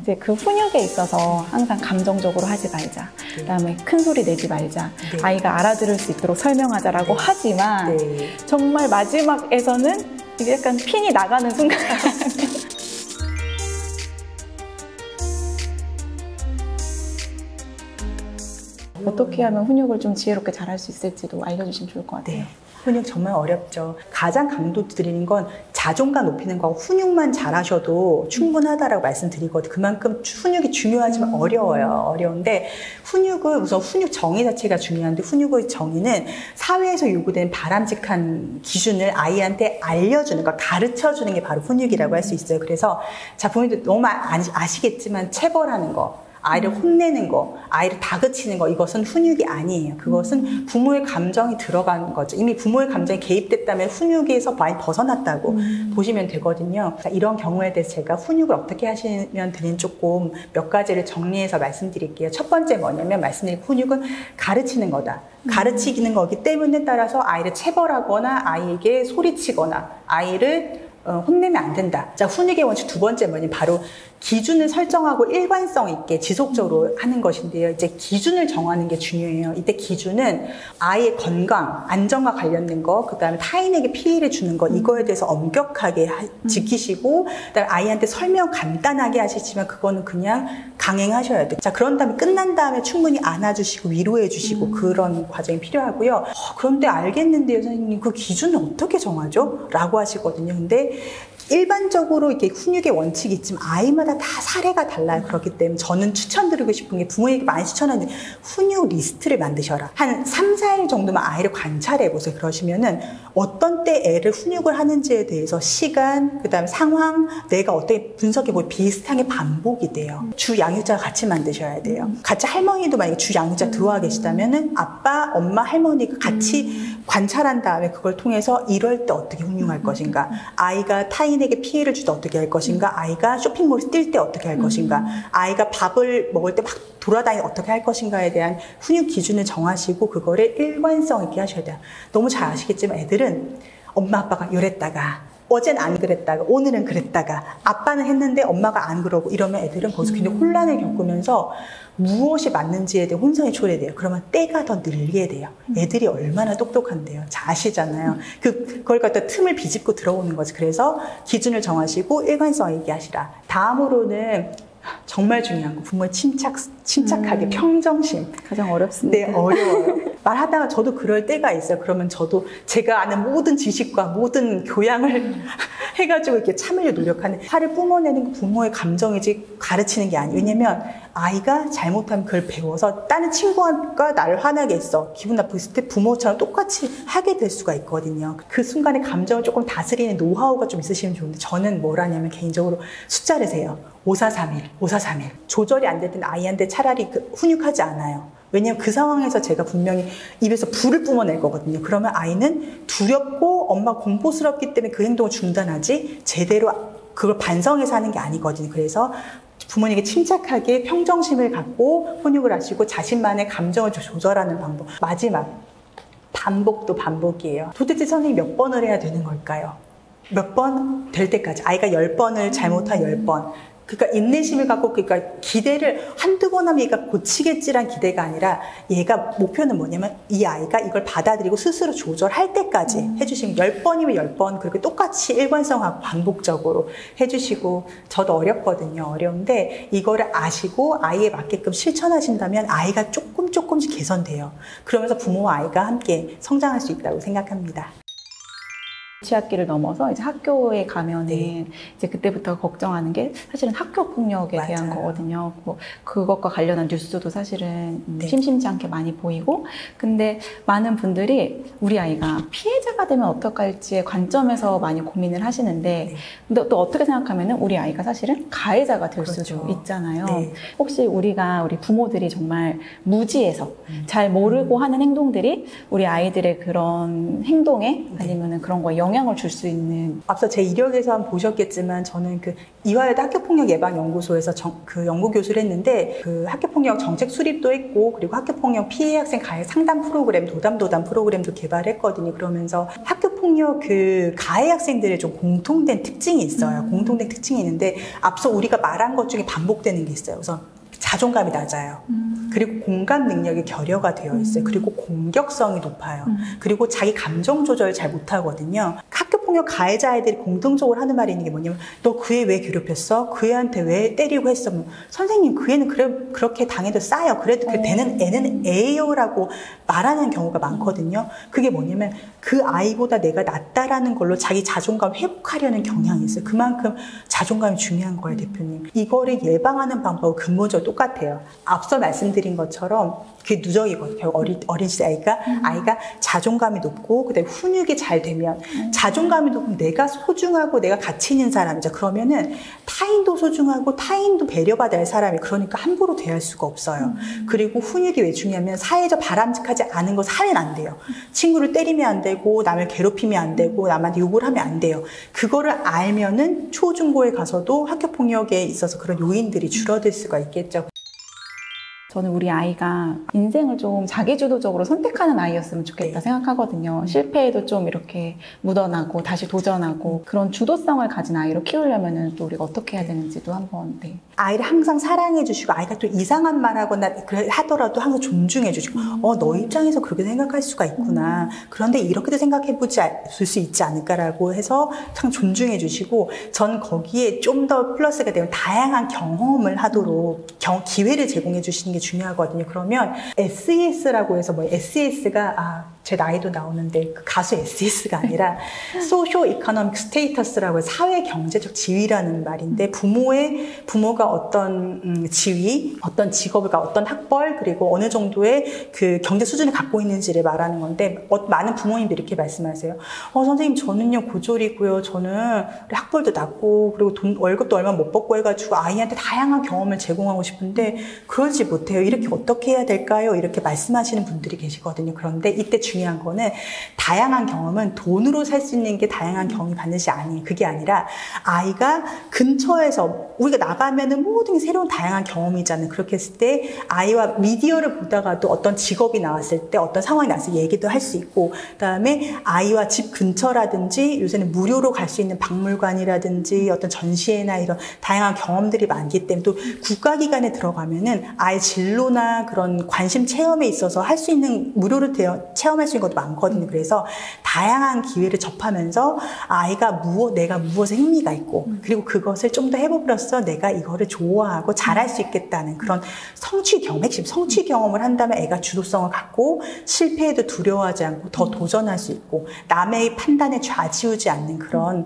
이제 그 훈육에 있어서 항상 감정적으로 하지 말자. 그다음에 큰 소리 내지 말자. 아이가 알아들을 수 있도록 설명하자라고 하지만 정말 마지막에서는 이게 약간 핀이 나가는 순간 어떻게 하면 훈육을 좀 지혜롭게 잘할 수 있을지도 알려주시면 좋을 것 같아요. 훈육 정말 어렵죠. 가장 강도 드리는 건 자존감 높이는 거하고 훈육만 잘하셔도 충분하다라고 말씀드리거든요. 그만큼 훈육이 중요하지만 어려운데 훈육은 우선 훈육 정의 자체가 중요한데 훈육의 정의는 사회에서 요구되는 바람직한 기준을 아이한테 알려주는 거, 가르쳐주는 게 바로 훈육이라고 할 수 있어요. 그래서 자, 부모님들 너무 아시겠지만 체벌하는 거, 아이를 혼내는 거, 아이를 다그치는 거, 이것은 훈육이 아니에요. 그것은 부모의 감정이 들어간 거죠. 이미 부모의 감정이 개입됐다면 훈육에서 많이 벗어났다고 보시면 되거든요. 이런 경우에 대해서 제가 훈육을 어떻게 하시면 되는지 조금 몇 가지를 정리해서 말씀드릴게요. 첫 번째 뭐냐면 말씀드린 훈육은 가르치는 거다. 가르치는 거기 때문에 따라서 아이를 체벌하거나 아이에게 소리치거나 아이를 혼내면 안 된다. 자, 훈육의 원칙 두 번째 뭐냐면 바로 기준을 설정하고 일관성 있게 지속적으로 하는 것인데요. 이제 기준을 정하는 게 중요해요. 이때 기준은 아이의 건강, 안전과 관련된 거, 그 다음에 타인에게 피해를 주는 거, 이거에 대해서 엄격하게 지키시고, 그 다음에 아이한테 설명 간단하게 하시지만 그거는 그냥 강행하셔야 돼요. 자, 그런 다음에 끝난 다음에 충분히 안아주시고 위로해 주시고 그런 과정이 필요하고요. 그런데 알겠는데요, 선생님, 그 기준을 어떻게 정하죠? 라고 하시거든요. 근데 일반적으로 이렇게 훈육의 원칙이 있지만 아이마다 다 사례가 달라요. 그렇기 때문에 저는 추천드리고 싶은 게 부모에게 많이 추천하는 훈육 리스트를 만드셔라. 한 3, 4일 정도만 아이를 관찰해 보세요. 그러시면은 어떤 때 애를 훈육을 하는지에 대해서 시간, 그 다음에 상황, 내가 어떻게 분석해 보면 비슷하게 반복이 돼요. 주 양육자가 같이 만드셔야 돼요. 같이 할머니도 만약에 주 양육자 들어와 계시다면은 아빠, 엄마, 할머니가 같이 관찰한 다음에 그걸 통해서 이럴 때 어떻게 훈육할 것인가, 아이가 타인에게 피해를 줄 때 어떻게 할 것인가, 아이가 쇼핑몰에서 뛸 때 어떻게 할 것인가, 아이가 밥을 먹을 때 막 돌아다니는 어떻게 할 것인가에 대한 훈육 기준을 정하시고 그거를 일관성 있게 하셔야 돼요. 너무 잘 아시겠지만 애들은 엄마 아빠가 이랬다가 어젠 안 그랬다가 오늘은 그랬다가 아빠는 했는데 엄마가 안 그러고 이러면 애들은 거기서 굉장히 혼란을 겪으면서 무엇이 맞는지에 대해 혼선이 초래돼요. 그러면 때가 더 늘게 돼요. 애들이 얼마나 똑똑한데요. 잘 아시잖아요. 그걸 갖다 틈을 비집고 들어오는 거지. 그래서 기준을 정하시고 일관성 있게 하시라. 다음으로는 정말 중요한 거, 부모의 침착하게 평정심. 가장 어렵습니다. 네, 어려워요. 말하다가 저도 그럴 때가 있어요. 그러면 저도 제가 아는 모든 지식과 모든 교양을 해가지고 이렇게 참으려 노력하는, 화를 뿜어내는 부모의 감정이지 가르치는 게 아니에요. 왜냐면 아이가 잘못하면 그걸 배워서 다른 친구가 나를 화나게 했어, 기분 나쁘겠을 때 부모처럼 똑같이 하게 될 수가 있거든요. 그 순간에 감정을 조금 다스리는 노하우가 좀 있으시면 좋은데 저는 뭘 하냐면 개인적으로 숫자를 세요. 5431, 5431. 조절이 안 될 때는 아이한테 차라리 훈육하지 않아요. 왜냐면 그 상황에서 제가 분명히 입에서 불을 뿜어낼 거거든요. 그러면 아이는 두렵고 엄마 공포스럽기 때문에 그 행동을 중단하지 제대로 그걸 반성해서 하는 게 아니거든요. 그래서 부모님에게 침착하게 평정심을 갖고 훈육을 하시고 자신만의 감정을 조절하는 방법. 마지막, 반복도 반복이에요. 도대체 선생님이 몇 번을 해야 되는 걸까요? 몇 번 될 때까지. 아이가 10번을 잘못한 10번. 그러니까 인내심을 갖고, 그러니까 기대를 한두 번 하면 얘가 고치겠지란 기대가 아니라 얘가 목표는 뭐냐면 이 아이가 이걸 받아들이고 스스로 조절할 때까지 해주시면 10번이면 10번 그렇게 똑같이 일관성하고 반복적으로 해주시고, 저도 어렵거든요. 어려운데 이거를 아시고 아이에 맞게끔 실천하신다면 아이가 조금씩 개선돼요. 그러면서 부모와 아이가 함께 성장할 수 있다고 생각합니다. 유치학기를 넘어서 이제 학교에 가면은 이제 그때부터 걱정하는 게 사실은 학교 폭력에 대한 거거든요. 뭐 그것과 관련한 뉴스도 사실은 심심치 않게 많이 보이고, 근데 많은 분들이 우리 아이가 피해자가 되면 어떡할지의 관점에서 많이 고민을 하시는데, 근데 또 어떻게 생각하면은 우리 아이가 사실은 가해자가 될 수도 있잖아요. 혹시 우리 부모들이 정말 무지해서 잘 모르고 하는 행동들이 우리 아이들의 그런 행동에 아니면은 그런 거에 영향을 줄 수 있는, 앞서 제 이력에서 한번 보셨겠지만 저는 그 이화여대 학교폭력 예방연구소에서 그 연구교수를 했는데, 그 학교폭력 정책 수립도 했고, 그리고 학교폭력 피해 학생 가해 상담 프로그램, 도담 프로그램도 개발했거든요. 그러면서 학교폭력 학교폭력 그 가해 학생들의 좀 공통된 특징이 있어요. 공통된 특징이 있는데 앞서 우리가 말한 것 중에 반복되는 게 있어요. 우선 자존감이 낮아요. 그리고 공감 능력이 결여가 되어 있어요. 그리고 공격성이 높아요. 그리고 자기 감정 조절을 잘 못하거든요. 학교폭력 가해자 아이들이 공통적으로 하는 말이 있는 게 뭐냐면 너 그 애 왜 괴롭혔어? 그 애한테 왜 때리고 했어? 뭐, 선생님 그 애는 그렇게 당해도 싸요. 그래도 그 애는 애예요 라고 말하는 경우가 많거든요. 그게 뭐냐면 그 아이보다 내가 낫다라는 걸로 자기 자존감 회복하려는 경향이 있어요. 그만큼 자존감이 중요한 거예요, 대표님. 이거를 예방하는 방법은 근본적으로 똑같아요. 앞서 말씀드린 것처럼 그게 누적이거든요. 어린 시대 아이가 자존감이 높고 그다음에 훈육이 잘 되면 자존감이 높으면 내가 소중하고 내가 가치 있는 사람이죠. 그러면은 타인도 소중하고 타인도 배려받아야 할 사람이 그러니까 함부로 대할 수가 없어요. 그리고 훈육이 왜 중요하면 사회적 바람직하지 않은 것을 하면 안 돼요. 친구를 때리면 안 되고 남을 괴롭히면 안 되고 남한테 욕을 하면 안 돼요. 그거를 알면은 초중고에 가서도 학교폭력에 있어서 그런 요인들이 줄어들 수가 있겠죠. 저는 우리 아이가 인생을 좀 자기주도적으로 선택하는 아이였으면 좋겠다 생각하거든요. 실패에도 좀 이렇게 묻어나고 다시 도전하고 그런 주도성을 가진 아이로 키우려면 또 우리가 어떻게 해야 되는지도 한번 아이를 항상 사랑해 주시고 아이가 또 이상한 말 하거나 하더라도 항상 존중해 주시고 너 입장에서 그렇게 생각할 수가 있구나. 그런데 이렇게도 생각해 볼 수 있지 않을까라고 해서 참 존중해 주시고 전 거기에 좀 더 플러스가 되면 다양한 경험을 하도록 기회를 제공해 주시는 게 중요하거든요. 그러면 SES라고 해서 SES가 제 나이도 나오는데 그 가수 SES가 아니라 소쇼 이코노믹 스테이터스라고 해서 사회 경제적 지위라는 말인데 부모가 어떤 지위, 어떤 직업을 어떤 학벌 그리고 어느 정도의 그 경제 수준을 갖고 있는지를 말하는 건데 많은 부모님들이 이렇게 말씀하세요. 선생님 저는요 고졸이고요. 저는 학벌도 낮고 그리고 월급도 얼마 못 받고 해가지고 아이한테 다양한 경험을 제공하고 싶은데 그러지 못해요. 이렇게 어떻게 해야 될까요? 이렇게 말씀하시는 분들이 계시거든요. 그런데 이때 중요한 거는 다양한 경험은 돈으로 살 수 있는 게 다양한 경험이 반드시 아니에요. 그게 아니라 아이가 근처에서 우리가 나가면은 모든 게 새로운 다양한 경험이잖아요. 그렇게 했을 때 아이와 미디어를 보다가도 어떤 직업이 나왔을 때 어떤 상황이 나왔을 때 얘기도 할 수 있고 그다음에 아이와 집 근처라든지 요새는 무료로 갈 수 있는 박물관이라든지 어떤 전시회나 이런 다양한 경험들이 많기 때문에 또 국가기관에 들어가면은 아이 진로나 그런 관심 체험에 있어서 할 수 있는 무료로 체험할 수 있는 것도 많거든요. 그래서 다양한 기회를 접하면서 아이가 내가 무엇에 흥미가 있고 그리고 그것을 좀 더 해보면서 내가 이거를 좋아하고 잘할 수 있겠다는 그런 핵심 성취 경험을 한다면 애가 주도성을 갖고 실패에도 두려워하지 않고 더 도전할 수 있고 남의 판단에 좌지우지 않는 그런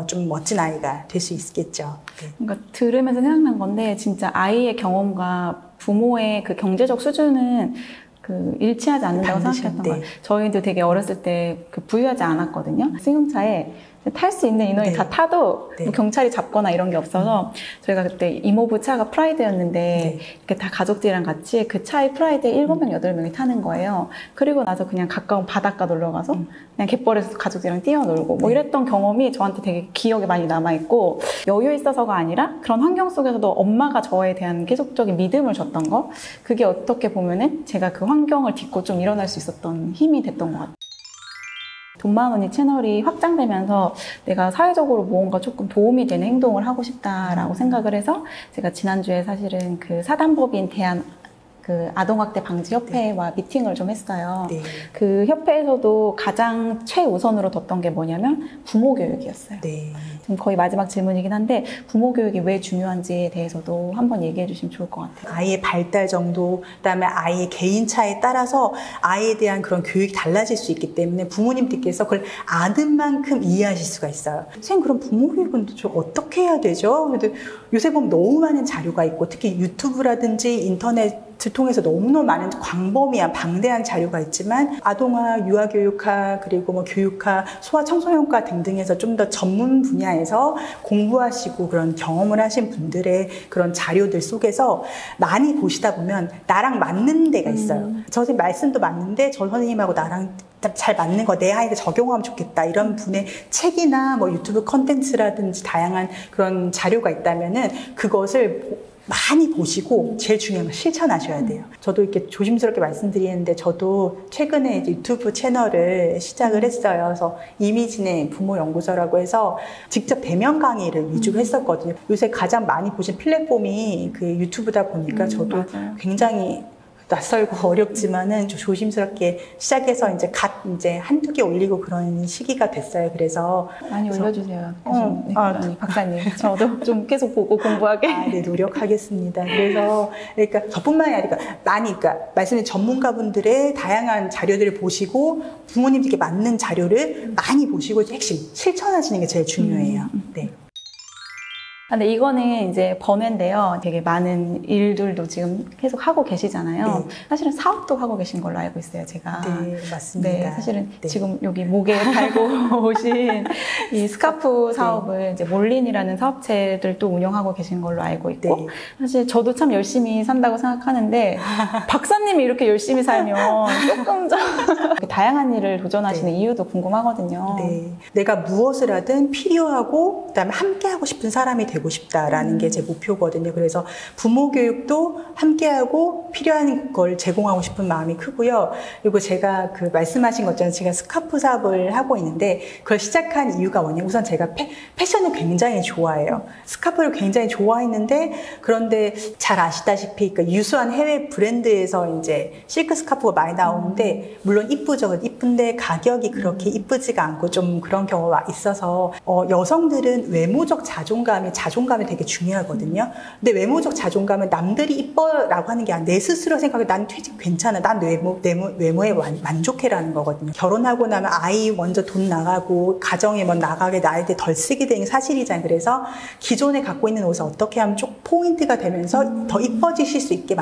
좀 멋진 아이가 될 수 있겠죠. 네. 그러니까 들으면서 생각난 건데 진짜 아이의 경험과 부모의 그 경제적 수준은 일치하지 않는다고 생각했던 거예요. 저희도 되게 어렸을 때 부유하지 않았거든요. 승용차에 탈 수 있는 인원이 다 타도 뭐 경찰이 잡거나 이런 게 없어서 저희가 그때 이모부 차가 프라이드였는데 이렇게 다 가족들이랑 같이 그 차에 프라이드에 7명, 8명이 타는 거예요. 그리고 나서 그냥 가까운 바닷가 놀러 가서 그냥 갯벌에서 가족들이랑 뛰어놀고 뭐 이랬던 경험이 저한테 되게 기억에 많이 남아있고 여유 있어서가 아니라 그런 환경 속에서도 엄마가 저에 대한 계속적인 믿음을 줬던 거 그게 어떻게 보면은 제가 그 환경을 딛고 좀 일어날 수 있었던 힘이 됐던 것 같아요. 돈 많은 언니 채널이 확장되면서 내가 사회적으로 무언가 조금 도움이 되는 행동을 하고 싶다라고 생각을 해서 제가 지난주에 사실은 그 사단법인 아동학대 방지 협회와 미팅을 좀 했어요. 그 협회에서도 가장 최우선으로 뒀던 게 뭐냐면 부모 교육이었어요. 지금 거의 마지막 질문이긴 한데 부모 교육이 왜 중요한지에 대해서도 한번 얘기해 주시면 좋을 것 같아요. 아이의 발달 정도, 그다음에 아이의 개인차에 따라서 아이에 대한 그런 교육이 달라질 수 있기 때문에 부모님들께서 그걸 아는 만큼 이해하실 수가 있어요. 선생님 그럼 부모 교육은 좀 어떻게 해야 되죠? 그래도 요새 보면 너무 많은 자료가 있고 특히 유튜브라든지 인터넷 통해서 너무너무 많은 광범위한 방대한 자료가 있지만 아동학, 유아교육학, 그리고 뭐 교육학, 소아청소년과 등등에서 좀 더 전문 분야에서 공부하시고 그런 경험을 하신 분들의 그런 자료들 속에서 많이 보시다 보면 나랑 맞는 데가 있어요. 저 선생님 말씀도 맞는데 저 선생님하고 나랑 잘 맞는 거 내 아이한테 적용하면 좋겠다 이런 분의 책이나 뭐 유튜브 컨텐츠라든지 다양한 그런 자료가 있다면은 그것을 많이 보시고 제일 중요한 건 실천하셔야 돼요. 저도 이렇게 조심스럽게 말씀드리는데 저도 최근에 이제 유튜브 채널을 시작을 했어요. 그래서 이미진의 부모 연구소라고 해서 직접 대면 강의를 위주로 했었거든요. 요새 가장 많이 보신 플랫폼이 그 유튜브다 보니까 저도 맞아요. 굉장히 낯설고 어렵지만은 좀 조심스럽게 시작해서 이제 한두 개 올리고 그런 시기가 됐어요. 그래서 많이 올려주세요. 네. 아니, 박사님. 저도 좀 계속 보고 공부하게. 네, 노력하겠습니다. 그래서, 그러니까 저뿐만이 아니라 그러니까 말씀드린 전문가분들의 다양한 자료들을 보시고 부모님들께 맞는 자료를 많이 보시고 핵심, 실천하시는 게 제일 중요해요. 네. 근데 이거는 이제 번외인데요. 되게 많은 일들도 지금 계속 하고 계시잖아요. 네. 사실은 사업도 하고 계신 걸로 알고 있어요, 제가. 네, 맞습니다. 네, 사실은 네. 지금 여기 목에 달고 오신 이 스카프 사업을 이제 몰린이라는 사업체들도 운영하고 계신 걸로 알고 있고, 네. 사실 저도 참 열심히 산다고 생각하는데, 박사님이 이렇게 열심히 살면 조금 좀 다양한 일을 도전하시는 네. 이유도 궁금하거든요. 네. 내가 무엇을 하든 필요하고 그다음에 함께 하고 싶은 사람이 되고 싶다라는 게 제 목표거든요. 그래서 부모 교육도 함께하고 필요한 걸 제공하고 싶은 마음이 크고요. 그리고 제가 그 말씀하신 것처럼 제가 스카프 사업을 하고 있는데 그걸 시작한 이유가 뭐냐면 우선 제가 패션을 굉장히 좋아해요. 스카프를 굉장히 좋아했는데 그런데 잘 아시다시피 그 유수한 해외 브랜드에서 이제 실크 스카프가 많이 나오는데 물론 이쁘죠. 이쁜데 가격이 그렇게 이쁘지가 않고 좀 그런 경우가 있어서 여성들은 외모적 자존감이 되게 중요하거든요. 근데 외모적 자존감은 남들이 이뻐라고 하는 게 아니라 내 스스로 생각해 난 되게 괜찮아. 난 외모에 만족해라는 거거든요. 결혼하고 나면 아이 먼저 돈 나가고 가정에 먼저 나가게 나에 대해 덜 쓰게 되는 게 사실이잖아요. 그래서 기존에 갖고 있는 옷을 어떻게 하면 좀 포인트가 되면서 더 이뻐지실 수 있게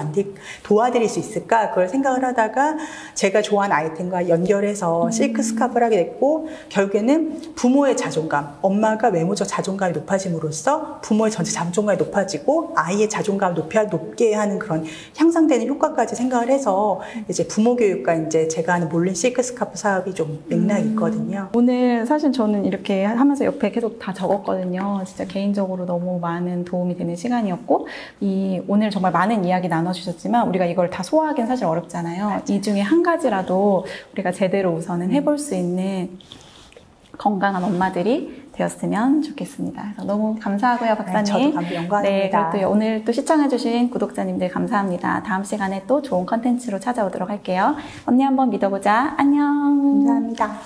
도와드릴 수 있을까? 그걸 생각을 하다가 제가 좋아하는 아이템과 연결해서 실크 스카프를 하게 됐고 결국에는 부모의 자존감, 엄마가 외모적 자존감이 높아짐으로써 부모의 전체 자존감이 높아지고 아이의 자존감을 높게 하는 그런 향상되는 효과까지 생각을 해서 이제 부모 교육과 이제 제가 하는 몰린 실크 스카프 사업이 좀 맥락이 있거든요. 오늘 사실 저는 이렇게 하면서 옆에 계속 다 적었거든요. 진짜 개인적으로 너무 많은 도움이 되는 시간이었고 오늘 정말 많은 이야기 나눠주셨지만 우리가 이걸 다 소화하기는 사실 어렵잖아요. 맞아요. 이 중에 한 가지라도 우리가 제대로 우선은 해볼 수 있는 건강한 엄마들이 되었으면 좋겠습니다. 그래서 너무 감사하고요, 박사님. 저도 영광입니다. 네, 그리고 또 오늘 또 시청해주신 구독자님들 감사합니다. 다음 시간에 또 좋은 컨텐츠로 찾아오도록 할게요. 언니 한번 믿어보자. 안녕. 감사합니다.